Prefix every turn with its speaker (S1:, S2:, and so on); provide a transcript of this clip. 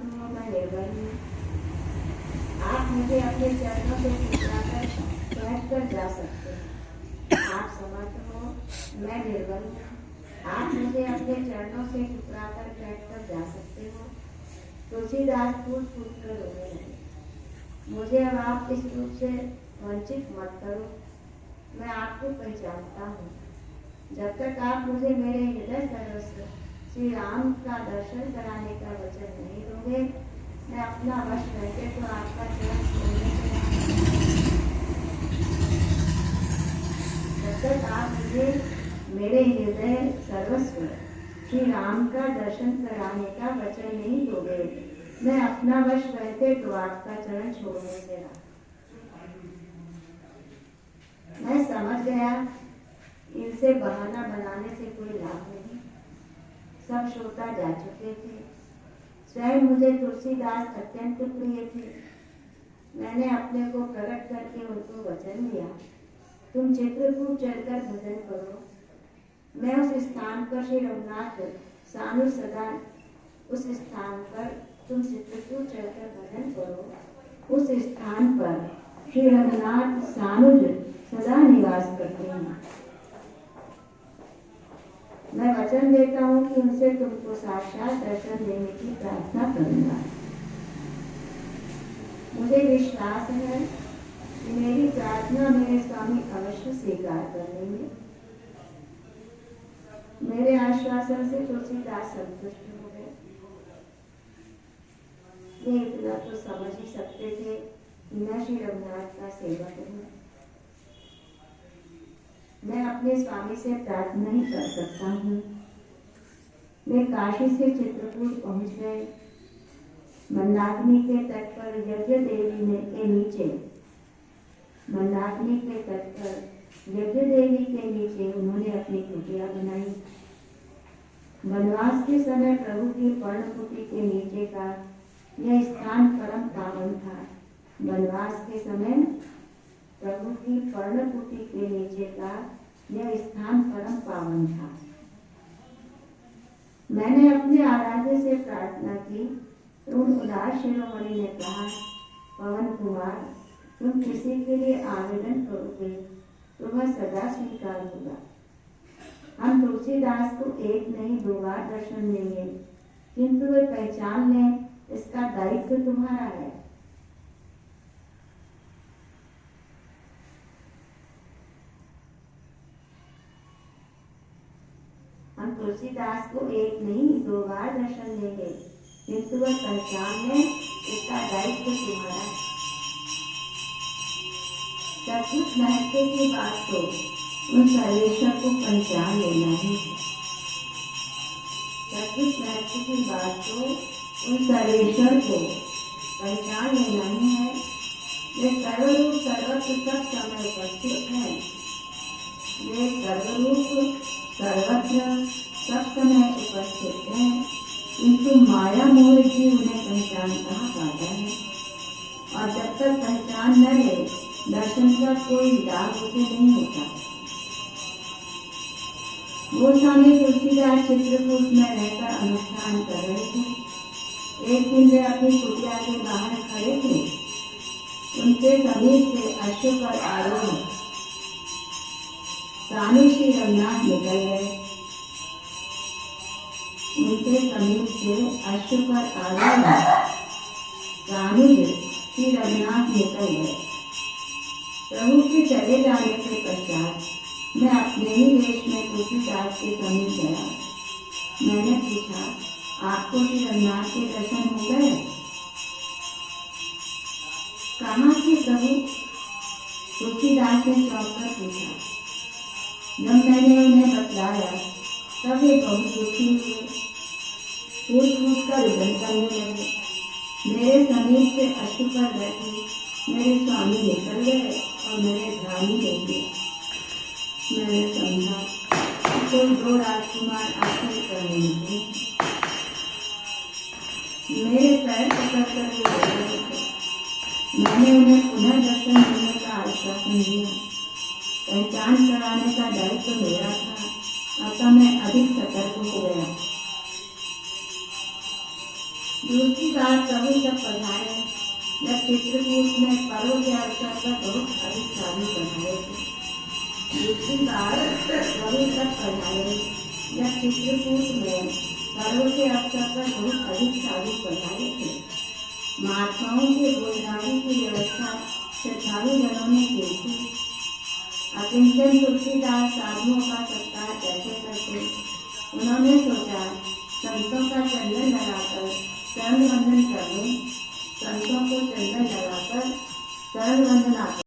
S1: समर्थ हूँ, मैं निर्बल हूँ। आप मुझे अपने चरणों से टकराकर बैठ कर जा सकते हैं। आप समर्थ हो, मैं निर्बल हूँ। आप मुझे अपने चरणों से टकराकर बैठ कर जा सकते हो। तुलसीदास फूट फूट कर रोने लगे। मुझे अब आप इस रूप से वंचित मत करो। मैं आपको पहचानता हूँ। जब तक आप मुझे मेरे हृदय सर्वस्व श्री राम का दर्शन कराने का वचन नहीं दोगे, मैं अपना वश करके तो आपका चरण छोड़ने से जब तक आप मुझे मेरे हृदय सर्वस्व श्री राम का दर्शन कराने का वचन नहीं दोगे, मैं अपना वश करके तो आपका चरण छोड़ने से रहा। मैं समझ गया इनसे बहाना बनाने से कोई लाभ नहीं। सब श्रोता जा चुके थे। स्वयं मुझे तुलसीदास अत्यंत प्रिय थे। मैंने अपने को प्रकट करके उनको वचन दिया, तुम चित्रकूट चलकर भजन करो। मैं उस स्थान पर श्री रघुनाथ सानु सदा उस स्थान पर तुम चित्रकूट चलकर भजन करो। उस स्थान पर श्री रघुनाथ सानुज सदा निवास करते हैं। मैं वचन देता हूँ कि उनसे तुमको साक्षात दर्शन देने की प्रार्थना करूंगा। मुझे विश्वास है कि मेरी प्रार्थना मेरे स्वामी अवश्य स्वीकार कर लेंगे। मेरे आश्वासन से तुलसीदास संतुष्ट हो गए। वे इतना तो समझ ही सकते थे कि मैं श्री रघुनाथ का सेवक हूँ। मैं अपने स्वामी से प्रार्थना ही कर सकता हूँ। वे काशी से चित्रकूट पहुंच गए। मंदाकिनी के तट पर यज्ञ देवी ने के नीचे मंदाकिनी के तट पर यज्ञ देवी के नीचे उन्होंने अपनी कुटिया बनाई। वनवास के समय प्रभु की पर्णकुटी के नीचे का यह स्थान परम पावन था। वनवास के समय प्रभु की पर्णकुटी के नीचे का यह स्थान परम पावन था। मैंने अपने आराध्य से प्रार्थना की तो उन उदास शिरोमणि ने कहा, पवन कुमार, तुम किसी के लिए आवेदन करोगे तो वह सदा स्वीकार होगा। हम तुलसीदास को एक नहीं 2 बार दर्शन देंगे, किंतु वे पहचान लें इसका दायित्व तुम्हारा है। हम तुलसीदास को एक नहीं 2 बार दर्शन देंगे, किंतु वह पहचान लें इसका दायित्व तुम्हारा है। सब कुछ महत्व की बात तो उन सर्वेश्वर को पहचान लेना ही है। सब कुछ महत्व की बात तो उन सर्वेश्वर को पहचान लेना ही है। वे सर्वरूप सर्वत्र सब समय उपस्थित है। वे सर्वरूप सर्वत्र सब समय उपस्थित है, किंतु माया मोह जीव उन्हें पहचान कहाँ पाता है। और जब तक पहचान न ले, दर्शन का कोई लाभ उसे नहीं होता। गोस्वामी तुलसीदास चित्रकूट में रहकर अनुष्ठान कर रहे थे। एक दिन वे अपनी कुटिया के बाहर खड़े थे। उनके समीप से अश्व पर आरूढ़ सानु श्री रघुनाथ निकल गए। उनके समीप से अश्व पर आरूढ़ सानुज श्री रघुनाथ निकल गए। प्रभु के चले जाने के पश्चात मैं अपने ही देश में तुलसीदास के समीप गया। मैंने पूछा, आपको श्री रघुनाथ के दर्शन हो गए? कहाँ थे प्रभु? तुलसीदास ने चौंक कर पूछा। जब मैंने उन्हें बतलाया तब वे बहुत दुखी हुए, फूट फूट कर रुदन करने लगे। मेरे समीप से अश्व पर बैठे मेरे स्वामी निकल गए और मेरे ध्यान ही हो गया। मैंने समझा कोई 2 राजकुमार आकर करने लगे। मेरे पैर पकड़ कर वे रो रहे थे। मैंने उन्हें पुनः दर्शन देने का आश्वासन दिया। पहचान कराने का दायित्व मेरा था, अतः मैं अधिक सतर्क हो गया। दूसरी बार प्रभु जब पधारे, जब चित्रकूट में पर्व के अवसर पर बहुत अधिक साधु पधारे थे। दूसरी बार प्रभु जब पधारे, जब चित्रकूट में पर्व के अवसर पर बहुत अधिक साधु पधारे थे। महात्माओं के भोजनादि की व्यवस्था श्रद्धालु जनों ने की थी। अकिंचन तुलसीदास साधुओं का सत्कार कैसे करते। उन्होंने सोचा संतों का चंदन लगाकर चरण वंदन कर लूं। संतों को चंदन लगाकर चरण वंदना